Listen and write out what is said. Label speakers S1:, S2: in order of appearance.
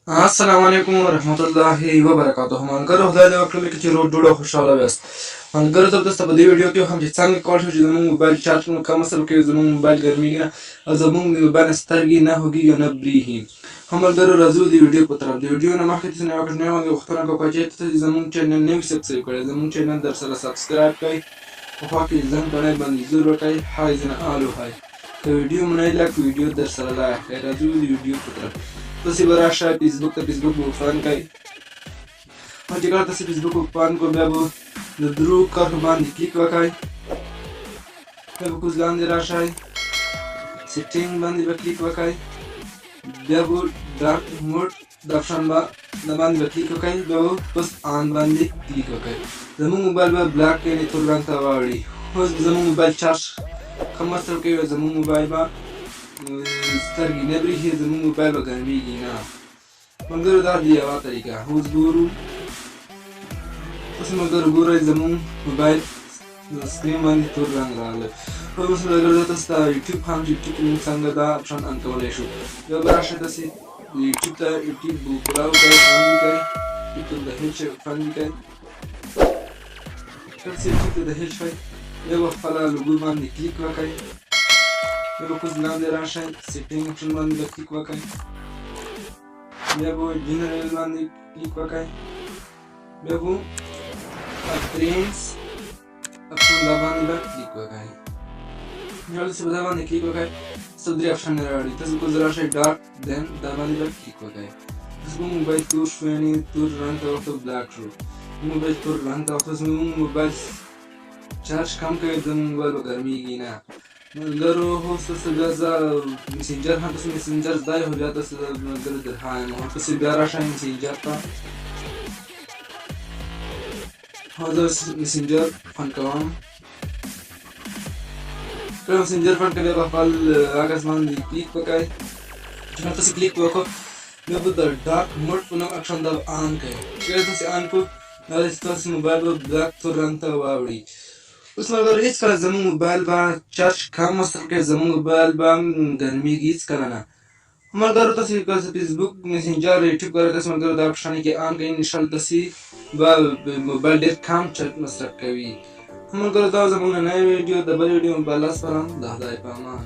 S1: السلام علیکم ورحمت الله وبرکاته. ملګرو خدای دې وکړي چې روغ جوړ او خوشحاله یاست. ملګرو ته تاسو په دې ویډیو کې هم چې څنګه کول شي چې زموږ موبایل چارج کم اصل کې زموږ موبایل ګرمېږي نه او زموږ موبایل سترګې نه هوګي نه بریږي. هم ملګرو راځو د ویډیو په طرف. د ویډیو نه مخکې تاسو نه وکړئ غوښتنه کوم چې تاسو زموږ چینل نوی سبسکرایب کړئ. زموږ چینل در سره سبسکرایب کړئ. په خوا کې زنګ کړئ باندې زور وکړئ. هاي زنه آلو هاي. که ویډیو مونږ لایک ویډیو در سره لایک کړئ. راځو د ویډیو په طرف. تاسو به راشئ فیسبوک ته فیسبوک به فان کړئ. او چې کله تاسو فیسبوک فان کو بیا به د درو کرښو باندې کلیک وکړئ. بیا به کوز لاندې راشئ سیټینګ باندې به کلیک وکړئ. بیا به ډارک موډ د آپشن باندې به کلیک وکړئ. بیا به بس آن باندې کلیک وکړئ. زموږ موبایل به بلاک یعنې تور رنګ ته واوړي. اوس زموږ موبایل چارج کم اصل کوي. زموږ موبایل به سترګې نه بریښي. زموږ موبایل به ګرمېږي نه. ملګرو دا د یوه طریقه. اوس ګورو اوس ملګرو ګورئ زموږ موبایل سکرین باندې تور رنګ راغلی. اوس ملګرو تاسو ته یوټیوب هم یوټیوب موږ څنګه دا آپشن آن کولی شو. بیا به راشئ تاسې یوټیوب ته یوټیوب پوره وکړئ آن وکړئ. یوټیوب د هیچ فن وکړئ. کله چې یوټیوب ته د هیچ شئ بیا به خپله لوګو باندې کلیک وکړئ. بیا به کوز لاندې راشئ سیټینګ آپشن باندې به کلیک وکړئ. بیا به جنرال باندې کلیک وکړئ. بیا به اپرینس آپشن دا باندې به کلیک وکړئ. بیا چې په دا باندې کلیک وکړئ څو درې آپشن راوړي. تاسو کوز راشئ ډارک دین دا باندې به کلیک وکړئ. تاسو موبایل تور شو یعنې تور رنګ ته ورته بلاک شو. موبایل تور رنګ ته ورته زموږ موبایل چارج کم کوي. زموږ موبایل به ګرمېږي نه. ملګرو اوس تاسو بیا زه مسنجر هم تاسو مسنجر زده یو بیا تاسو ملګرو درهایم هم تاسو بیا راشئ مسنجر ته. او زه مسنجر فن کوم. کله مسنجر فن کوئ به خپل کاغذ باندې کلیک وکړئ. چې تاسو کلیک وکړو بیا به د ډارک موډ په نوم آپشن دا آن کړئ. کله تاسو آن کړو دا ستاسو موبایل به بلاک تور رنګ ته واوړي. اوس ملګرو هېڅکله زموږ موبایل به چارج کم مصرف کوي. زموږ موبایل به ګرمېږي هېڅکله نه. ملګرو تاسو که فیسبوک مسنجر یوټیوب کاروئ تاسو ملګرو دا آپشن کې آن کړئ. انشاءالله تاسې به موبایل ډېر کم چارج مصرف کوي. ملګرو دا زموږ نوی ویډیو د بل ویډیو په الله سپارم. د خدای په امان.